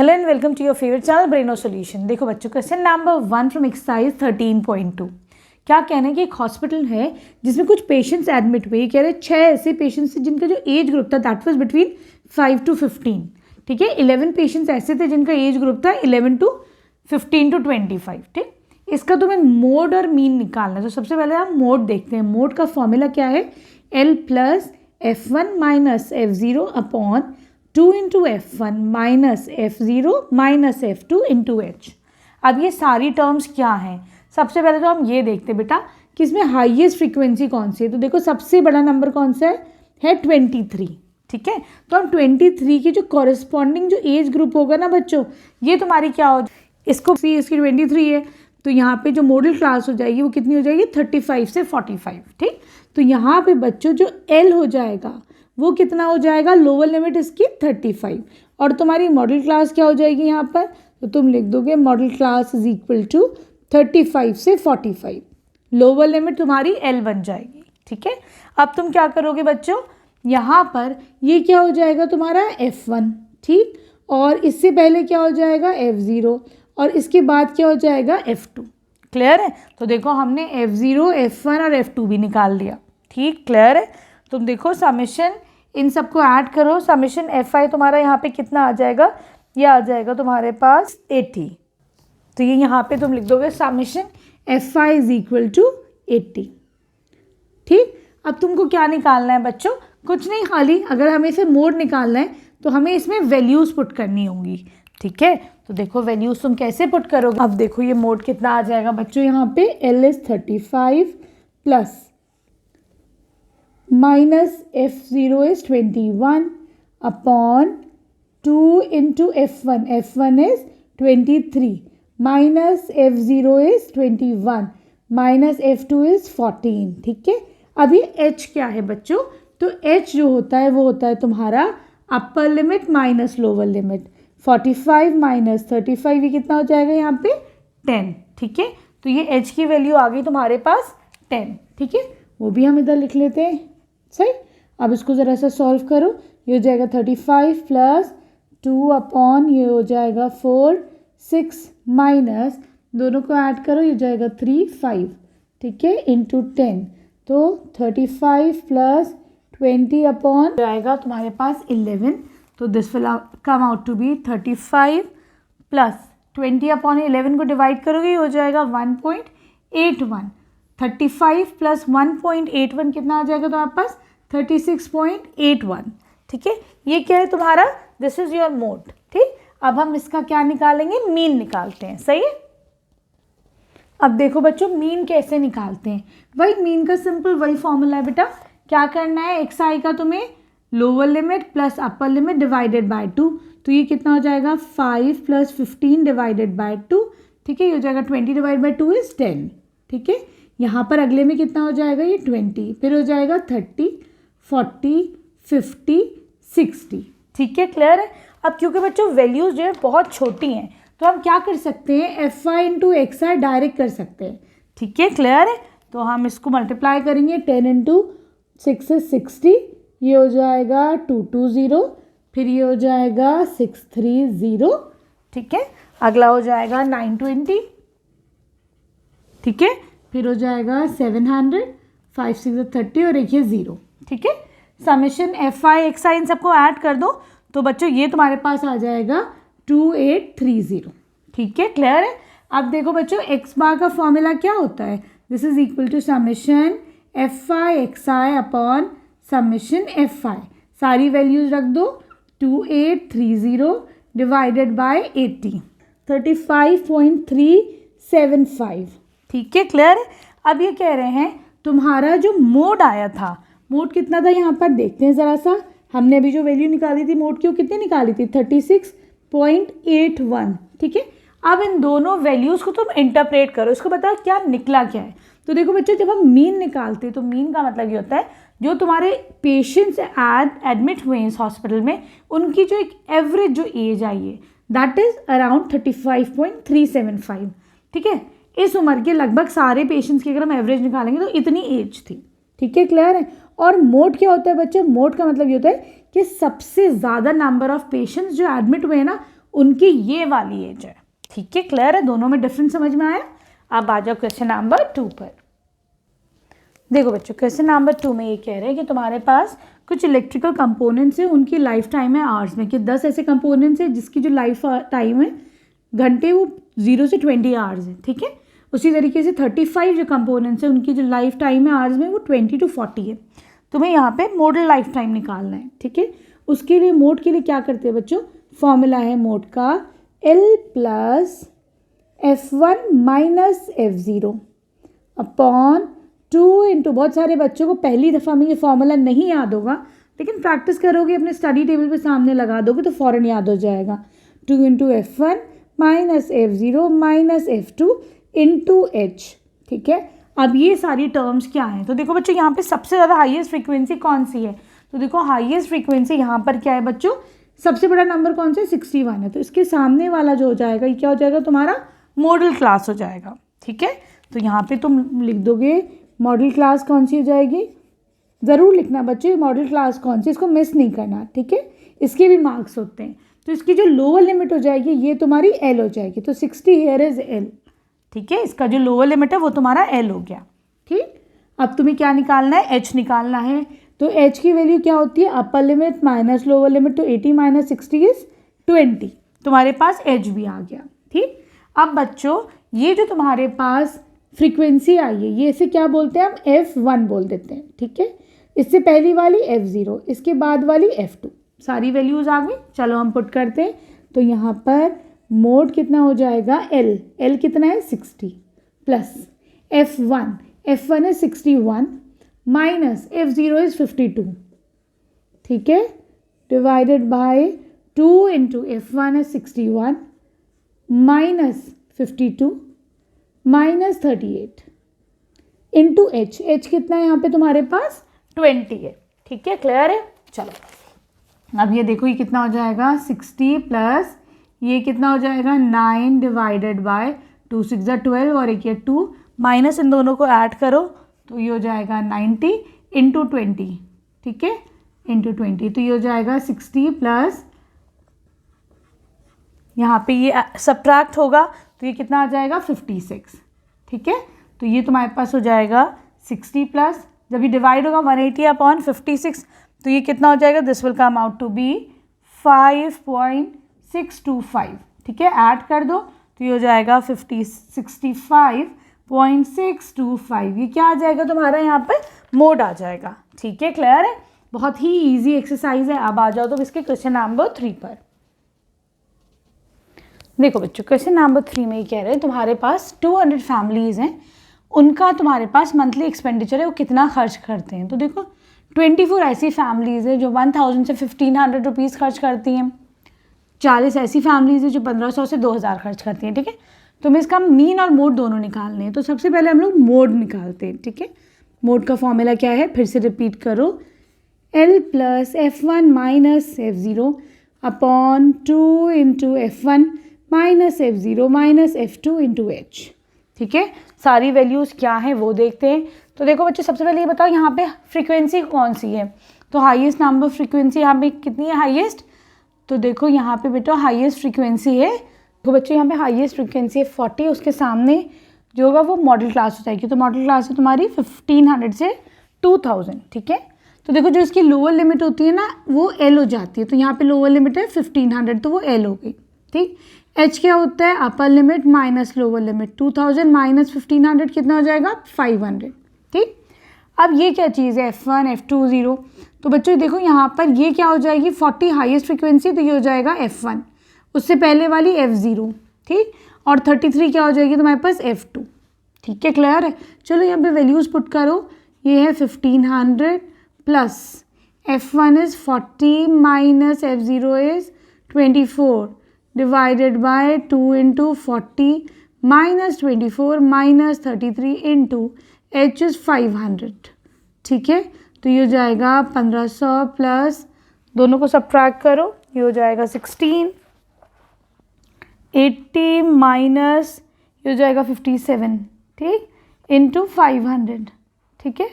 Hello and welcome to your favourite channel Braino solution. देखो बच्चों, question number 1 from exercise 13.2। क्या कहना है कि एक हॉस्पिटल है जिसमें कुछ पेशेंट्स एडमिट हुए। कह रहे 6 ऐसे पेशेंट्स थे जिनका जो एज ग्रुप था दैट वाज बिटवीन 5 to 15। ठीक है, 11 पेशेंट्स ऐसे थे जिनका एज ग्रुप था 11 to 15 to 25। ठीक, इसका तुम्हें मोड और मीन निकालना है। तो सबसे पहले हम मोड देखते हैं। मोड का फॉर्मूला क्या है? L plus F1 minus F0 upon 2 into F1 minus F0 minus F2 into H। अब ये सारी टर्म्स क्या हैं? सबसे पहले तो हम ये देखते हैं बेटा कि इसमें हाईएस्ट फ्रीक्वेंसी कौन सी है। तो देखो सबसे बड़ा नंबर कौन सा है 23। ठीक है, तो हम 23 की जो कॉरेस्पॉन्डिंग जो एज ग्रुप होगा ना बच्चों, ये तुम्हारी क्या हो, इसको सी इसकी 23 है तो यहाँ पे जो मॉडल क्लास हो जाएगी वो कितनी हो जाएगी 35 से 45। ठीक, तो यहाँ पे बच्चों जो L हो जाएगा वो कितना हो जाएगा, लोअर लिमिट इसकी 35 और तुम्हारी मॉडल क्लास क्या हो जाएगी यहाँ पर, तो तुम लिख दोगे modal class is equal to 35 से 45। लोअर लिमिट तुम्हारी L बन जाएगी। ठीक है, अब तुम क्या करोगे बच्चों, यहाँ पर ये क्या हो जाएगा तुम्हारा F1। ठीक, और इससे पहले क्या हो जाएगा F0 और इसके बाद क्या हो जाएगा F2। क्लियर है? तो देखो हमने F0, F1 और F2 भी निकाल लिया। ठीक, क्लियर है? तुम देखो समेशन इन सबको ऐड करो, समेशन Fi तुम्हारा यहाँ पे कितना आ जाएगा, ये आ जाएगा तुम्हारे पास 80। तो ये यहाँ पे तुम लिख दोगे summation Fi is equal to 80। ठीक, अब तुमको क्या निकालना है बच्चों? कुछ नहीं, खाली अगर हमें इसे मोड निकालना है तो हमें इसमें वैल्यूज़ पुट करनी होंगी। ठीक है, तो देखो वैल्यूज़ तुम कैसे पुट करोगे। अब देखो ये मोड कितना आ जाएगा बच्चों, यहाँ पे L is 35 plus minus F0 is 21 upon 2 into F1, F1 is 23 minus F0 is 21 minus F2 is 14। ठीक है, अब ये H क्या है बच्चों, तो H जो होता है वो होता है तुम्हारा upper limit minus lower limit. 45 minus 35 ये कितना हो जाएगा यहाँ पे 10। ठीक है, तो ये H की वैल्यू आ गई तुम्हारे पास 10। ठीक है, वो भी हम इधर लिख लेते हैं। सही, अब इसको ज़रा सा सॉल्व करो। ये हो जाएगा 35 प्लस 2 अपॉन ये हो जाएगा 4 6 माइनस दोनों को ऐड करो, ये हो जाएगा 3 5। ठीक है, इंटू 10, तो 35 प्लस 20 अपॉन जाएगा तुम्हारे पास 11। तो this will come out to be 35 plus 20 upon 11 को डिवाइड करोगे, ये हो जाएगा 1.81। 35 प्लस 1.81 कितना आ जाएगा तुम्हारे पास 36.81। ठीक है, ये क्या है तुम्हारा, दिस इज योर मोड। ठीक, अब हम इसका क्या निकालेंगे, मीन निकालते हैं। सही है, अब देखो बच्चों मीन कैसे निकालते हैं। वही मीन का सिंपल वही फॉर्मूला है बेटा। क्या करना है, एक्स आई का तुम्हें lower limit plus upper limit divided by 2। तो ये कितना हो जाएगा 5 प्लस 15 डिवाइडेड बाय 2। ठीक है, ये हो जाएगा 20 डिवाइड बाय 2 इज 10। ठीक है, यहाँ पर अगले में कितना हो जाएगा, ये 20, फिर हो जाएगा 30 40 50 60। ठीक है, क्लियर है? अब क्योंकि बच्चों वैल्यूज़ जो है बहुत छोटी हैं तो हम क्या कर सकते हैं, Fi इंटू एक्स आई डायरेक्ट कर सकते हैं। ठीक है, क्लियर है? तो हम इसको मल्टीप्लाई करेंगे 10 इंटू 6 is 60, ये हो जाएगा 220, फिर ये हो जाएगा 630। ठीक है, अगला हो जाएगा 920। ठीक है, फिर हो जाएगा 700, 5 6 30 और एक ये 0। ठीक है, समेशन Fi एक्स आई इन सबको ऐड कर दो तो बच्चों ये तुम्हारे पास आ जाएगा 2830। ठीक है, क्लियर है? अब देखो बच्चों एक्स बार का फॉर्मूला क्या होता है, this is equal to summation Fi x i upon summation Fi। सारी वैल्यूज रख दो, 2830 डिवाइडेड बाय 80, 35.375। ठीक है, क्लियर है? अब ये कह रहे हैं तुम्हारा जो मोड आया था, मोड कितना था यहाँ पर देखते हैं ज़रा सा। हमने अभी जो वैल्यू निकाली थी मोड की वो कितनी निकाली थी 36.81। ठीक है, अब इन दोनों वैल्यूज़ को तुम इंटरप्रेट करो, इसको बताओ क्या निकला क्या है। तो देखो बच्चों जब हम मीन निकालते हैं तो मीन का मतलब ये होता है जो तुम्हारे पेशेंट्स एडमिट हुए हैं इस हॉस्पिटल में उनकी जो एक एवरेज जो एज आई है दैट इज़ अराउंड 35.375। ठीक है, इस उम्र के लगभग सारे पेशेंट्स की अगर हम एवरेज निकालेंगे तो इतनी एज थी। ठीक है, क्लियर है? और मोड क्या होता है बच्चों, मोड का मतलब ये होता है कि सबसे ज़्यादा नंबर ऑफ पेशेंट्स जो एडमिट हुए हैं ना उनकी ये वाली एज है। ठीक है, क्लियर है? दोनों में डिफरेंस समझ में आया? अब आ जाओ क्वेश्चन नंबर 2 पर। देखो बच्चों, क्वेश्चन नंबर 2 में ये कह रहे हैं कि तुम्हारे पास कुछ इलेक्ट्रिकल कंपोनेंट्स है, उनकी लाइफ टाइम है आवर्स में, कि 10 ऐसे कंपोनेंट्स है जिसकी जो लाइफ टाइम है घंटे वो 0 से 20 आवर्स है। ठीक है, उसी तरीके से 35 जो कंपोनेंट्स है उनकी जो लाइफ टाइम है आवर्स में वो 20 to 40 है। तुम्हें यहाँ पे मोडल लाइफ टाइम निकालना है। ठीक है, उसके लिए मोड के लिए क्या करते हैं बच्चों, फॉर्मूला है मोड का L plus F1 minus F0 upon 2 into, बहुत सारे बच्चों को पहली दफ़ा में ये फॉर्मूला नहीं याद होगा, लेकिन प्रैक्टिस करोगे अपने स्टडी टेबल पे सामने लगा दोगे तो फ़ौरन याद हो जाएगा। 2 into F1 minus F0 minus F2 into H। ठीक है, अब ये सारी टर्म्स क्या हैं? तो देखो बच्चों, यहाँ पे सबसे ज़्यादा हाईएस्ट फ्रीक्वेंसी कौन सी है? तो देखो हाईएस्ट फ्रीक्वेंसी यहाँ पर क्या है बच्चों, सबसे बड़ा नंबर कौन सा है? 61 है। तो इसके सामने वाला जो हो जाएगा ये क्या हो जाएगा, तुम्हारा मॉडल क्लास हो जाएगा। ठीक है, तो यहाँ पे तुम लिख दोगे मॉडल क्लास कौन सी हो जाएगी, ज़रूर लिखना बच्चों मॉडल क्लास कौन सी, इसको मिस नहीं करना। ठीक है, इसके भी मार्क्स होते हैं। तो इसकी जो लोअर लिमिट हो जाएगी ये तुम्हारी L हो जाएगी। तो 60 हेयर इज L। ठीक है, इसका जो लोअर लिमिट है वो तुम्हारा L हो गया। ठीक, अब तुम्हें क्या निकालना है, H निकालना है। तो H की वैल्यू क्या होती है, upper limit minus lower limit, तो 80 माइनस 60 इज 20। तुम्हारे पास H भी आ गया। ठीक, अब बच्चों ये जो तुम्हारे पास फ्रीक्वेंसी आई है ये इसे क्या बोलते हैं, हम F1 बोल देते हैं। ठीक है, इससे पहली वाली F0, इसके बाद वाली F2, सारी वैल्यूज़ आ गई। चलो हम पुट करते हैं। तो यहाँ पर मोड कितना हो जाएगा, L कितना है 60 प्लस F1 है 61 माइनस F0 इज 52। ठीक है, डिवाइडेड बाय 2 इंटू F1 है 61 माइनस 52 माइनस 38 इंटू H कितना है यहाँ पे तुम्हारे पास 20 है। ठीक है, क्लियर है? चलो अब ये देखो ये कितना हो जाएगा 60 प्लस ये कितना हो जाएगा 9 डिवाइडेड बाय 2 6 12 और एक ये 2 माइनस इन दोनों को ऐड करो तो ये हो जाएगा 90 इंटू 20। ठीक है, इंटू 20 तो ये हो जाएगा 60 प्लस यहाँ पे ये सब्ट्रैक्ट होगा तो ये कितना आ जाएगा 56। ठीक है, तो ये तुम्हारे पास हो जाएगा 60 प्लस, जब ये डिवाइड होगा 180 अपॉन 56 तो ये कितना हो जाएगा, this will come out to be 5.625। ठीक है, ऐड कर दो तो ये हो जाएगा 65.625। ये क्या आ जाएगा तुम्हारा यहाँ पे मोड आ जाएगा। ठीक है, क्लियर है? बहुत ही इजी एक्सरसाइज है। अब आ जाओ तो इसके क्वेश्चन नंबर 3 पर। देखो बच्चों, क्वेश्चन नंबर 3 में ये कह रहे हैं तुम्हारे पास 200 फैमिलीज़ हैं, उनका तुम्हारे पास मंथली एक्सपेंडिचर है वो कितना खर्च करते हैं। तो देखो 24 ऐसी फैमिलीज़ है जो 1000 से 1500 रुपीज़ खर्च करती हैं, 40 ऐसी फैमिलीज़ है जो 1500 से 2000 खर्च करती हैं। ठीक है, तो हमें इसका मीन और मोड दोनों निकालने हैं। तो सबसे पहले हम लोग मोड निकालते हैं। ठीक है, मोड का फॉर्मूला क्या है, फिर से रिपीट करो, L plus F1 minus F0 upon 2 into F1 minus F0 minus F2 into H। ठीक है, सारी वैल्यूज़ क्या हैं वो देखते हैं। तो देखो बच्चों, सबसे पहले ये बताओ यहाँ पे फ्रीक्वेंसी कौन सी है। तो हाईएस्ट नंबर फ्रीक्वेंसी यहाँ पे कितनी है हाईएस्ट, तो देखो यहाँ पे बेटा हाईएस्ट फ्रीक्वेंसी है, तो बच्चों यहाँ पे हाईएस्ट फ्रीक्वेंसी है 40, उसके सामने जो होगा वो मॉडल क्लास हो जाएगी। तो मॉडल क्लास है तुम्हारी 1500 से 2000। ठीक है, तो देखो जो इसकी लोअर लिमिट होती है ना वो L हो जाती है, तो यहाँ पे लोअर लिमिट है 1500 तो वो L हो गई। ठीक, H क्या होता है, upper limit minus lower limit, 2000 minus 1500 कितना हो जाएगा 500। ठीक, अब ये क्या चीज़ है F1 F2 0, तो बच्चों देखो यहाँ पर ये क्या हो जाएगी 40 हाईएस्ट फ्रीक्वेंसी, तो ये हो जाएगा F1, उससे पहले वाली F0। ठीक, और 33 क्या हो जाएगी तुम्हारे पास F2। ठीक है, क्लियर है? चलो यहाँ पे वैल्यूज़ पुट करो, ये है 1500 plus F1 is 40 minus F0 is 24 divided by 2 into 40 minus 24 minus 33 into H is 500। ठीक है, तो ये हो जाएगा 1500 प्लस दोनों को सब्ट्रैक्ट करो, ये हो जाएगा 16, 80 माइनस ये हो जाएगा 57। ठीक, इंटू 500। ठीक है,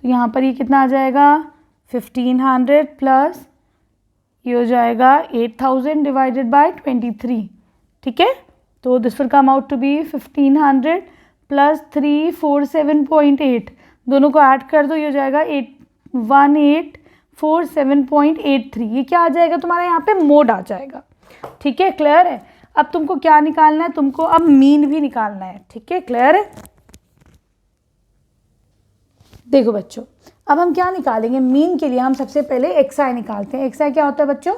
तो यहाँ पर ये कितना आ जाएगा 1500 प्लस ये हो जाएगा 8000 डिवाइडेड बाय 23, ठीक है। तो this will come out to be 1500 plus 347.8, दोनों को ऐड कर दो, ये हो जाएगा 1847.83। ये क्या आ जाएगा तुम्हारा यहाँ पे मोड आ जाएगा, ठीक है, क्लियर है। अब तुमको क्या निकालना है, तुमको अब मीन भी निकालना है, ठीक है, क्लियर है। देखो बच्चों, अब हम क्या निकालेंगे, मीन के लिए हम सबसे पहले एक्सआई निकालते हैं। एक्सआई क्या होता है बच्चों,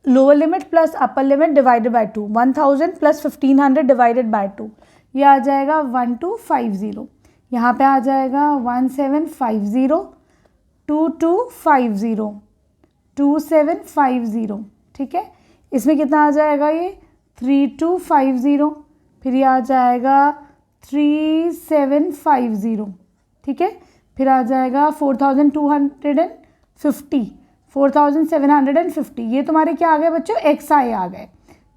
lower limit plus upper limit divided by 2, 1000 plus 1500 divided by 2, ये आ जाएगा 1250। यहाँ पे आ जाएगा 1750, 2250, 2750, ठीक है। इसमें कितना आ जाएगा, ये 3250, फिर ये आ जाएगा 3750, ठीक है। फिर आ जाएगा 4250, 4750, ये तुम्हारे क्या आ गए बच्चों, एक्सआई आ गए,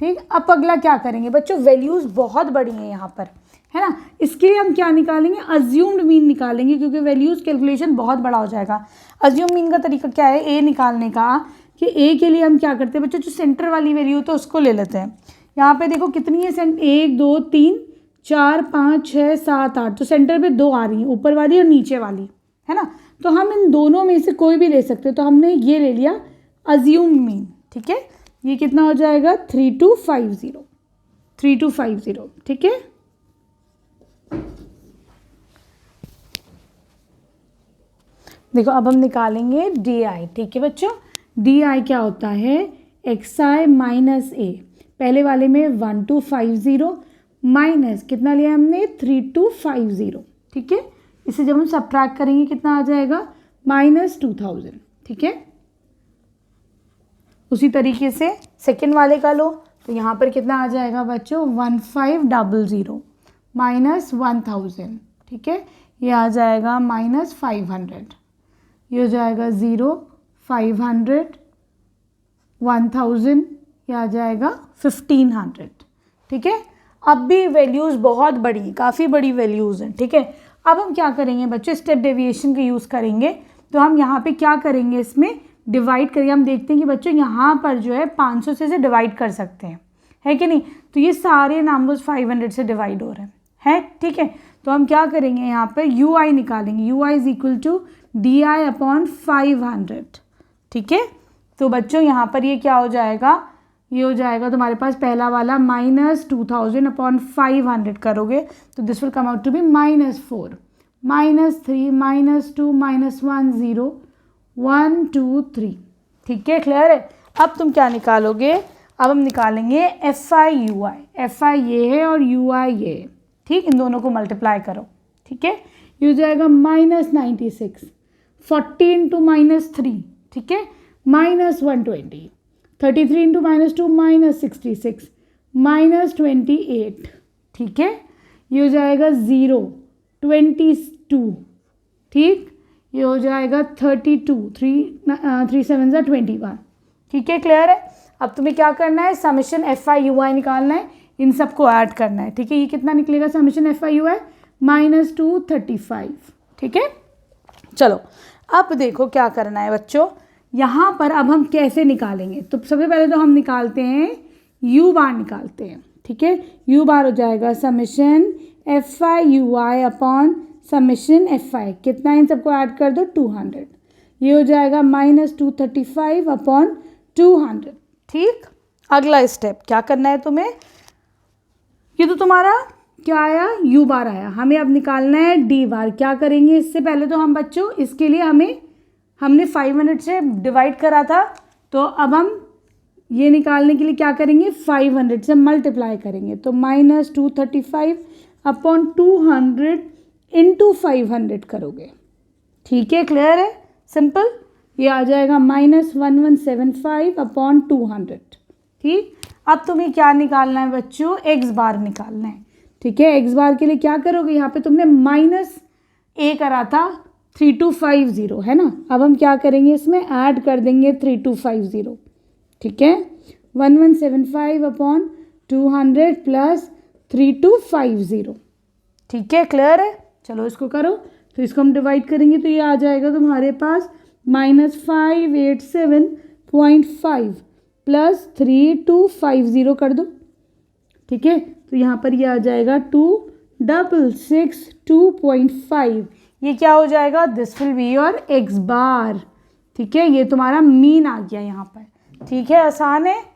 ठीक। अब अगला क्या करेंगे बच्चों, वैल्यूज़ बहुत बड़ी हैं यहाँ पर, है ना। इसके लिए हम क्या निकालेंगे, अज्यूम्ड मीन निकालेंगे, क्योंकि वैल्यूज़ कैलकुलेशन बहुत बड़ा हो जाएगा। अज्यूम मीन का तरीका क्या है, ए निकालने का, कि ए के लिए हम क्या करते हैं बच्चों, जो सेंटर वाली वैल्यू होती है उसको ले लेते हैं। यहाँ पे देखो कितनी है, 1 2 3 4 5 6 7 8, तो सेंटर पे 2 आ रही हैं, ऊपर वाली और नीचे वाली, है ना। तो हम इन दोनों में से कोई भी ले सकते हैं, तो हमने ये ले लिया अज्यूम मीन, ठीक है। ये कितना हो जाएगा, 3250, 3250, ठीक है। देखो अब हम निकालेंगे डी आई, ठीक है बच्चों। डी आई क्या होता है, एक्स आई माइनस ए, पहले वाले में 1250 माइनस कितना लिया हमने, 3250, ठीक है। इसे जब हम सब्ट्रैक्ट करेंगे कितना आ जाएगा, -2000, ठीक है। उसी तरीके से सेकेंड वाले का लो, तो यहाँ पर कितना आ जाएगा बच्चों, 1500 माइनस 1000, ठीक है। ये आ जाएगा -500, ये हो जाएगा 0, 500, 1000, ये आ जाएगा 1500, ठीक है। अब भी वैल्यूज़ बहुत बड़ी, काफ़ी बड़ी वैल्यूज़ हैं, ठीक है। अब हम क्या करेंगे बच्चों, स्टेप डेविएशन का यूज़ करेंगे। तो हम यहाँ पे क्या करेंगे, इसमें डिवाइड करेंगे। हम देखते हैं कि बच्चों यहाँ पर जो है 500 से इसे डिवाइड कर सकते हैं, है कि नहीं। तो ये सारे नंबर्स 500 से डिवाइड हो रहे हैं, ठीक है। तो हम क्या करेंगे, यहाँ पर यू आई निकालेंगे, u i is equal to d i upon 500, ठीक है। तो बच्चों यहाँ पर ये क्या हो जाएगा, ये हो जाएगा तुम्हारे पास पहला वाला -2000 अपॉन 500 करोगे तो this will come out to be -4, -3, -2, -1 0 1 2 3, ठीक है, क्लियर है। अब तुम क्या निकालोगे, अब हम निकालेंगे F I you I. F I ये है और यू आई ये है, ठीक। इन दोनों को मल्टीप्लाई करो, ठीक है। ये हो जाएगा -96, 40 इंटू -3, ठीक है, -120, 33 इंटू -2 -66, -28, ठीक है। ये हो जाएगा 0, 22, ठीक। ये हो जाएगा 32, 3 7 21, ठीक है, क्लियर है। अब तुम्हें क्या करना है, समेशन एफ आई यू आई निकालना है, इन सबको ऐड करना है, ठीक है। ये कितना निकलेगा समेशन एफ आई यू आई, -235, ठीक है। चलो अब देखो क्या करना है बच्चों, यहाँ पर अब हम कैसे निकालेंगे। तो सबसे पहले तो हम निकालते हैं यू बार निकालते हैं, ठीक है। यू बार हो जाएगा summation F I you I upon summation F I, कितना इन सबको ऐड कर दो 200, ये हो जाएगा -235 अपॉन 200, ठीक। अगला स्टेप क्या करना है तुम्हें, ये तो तुम्हारा क्या आया, यू बार आया, हमें अब निकालना है डी बार। क्या करेंगे, इससे पहले तो हम बच्चों इसके लिए हमने 500 से डिवाइड करा था, तो अब हम ये निकालने के लिए क्या करेंगे, 500 से मल्टीप्लाई करेंगे, तो -235 अपॉन 200 इंटू 500 करोगे, ठीक है, क्लियर है, सिंपल। ये आ जाएगा -1175 अपॉन 200, ठीक। अब तुम्हें क्या निकालना है बच्चों, एक्स बार निकालना है, ठीक है। एक्स बार के लिए क्या करोगे, यहाँ पे तुमने -a करा था 3250, है ना। अब हम क्या करेंगे, इसमें ऐड कर देंगे 3250, ठीक है। 1175 अपॉन 200 प्लस 3250, ठीक है, क्लियर है। चलो इसको करो, तो इसको हम डिवाइड करेंगे तो ये आ जाएगा तुम्हारे पास -587.8 2.5 प्लस 3250 कर दो, ठीक है। तो यहाँ पर ये आ जाएगा 2662.5। ये क्या हो जाएगा, this will be your x बार, ठीक है। ये तुम्हारा मीन आ गया यहाँ पर, ठीक है, आसान है।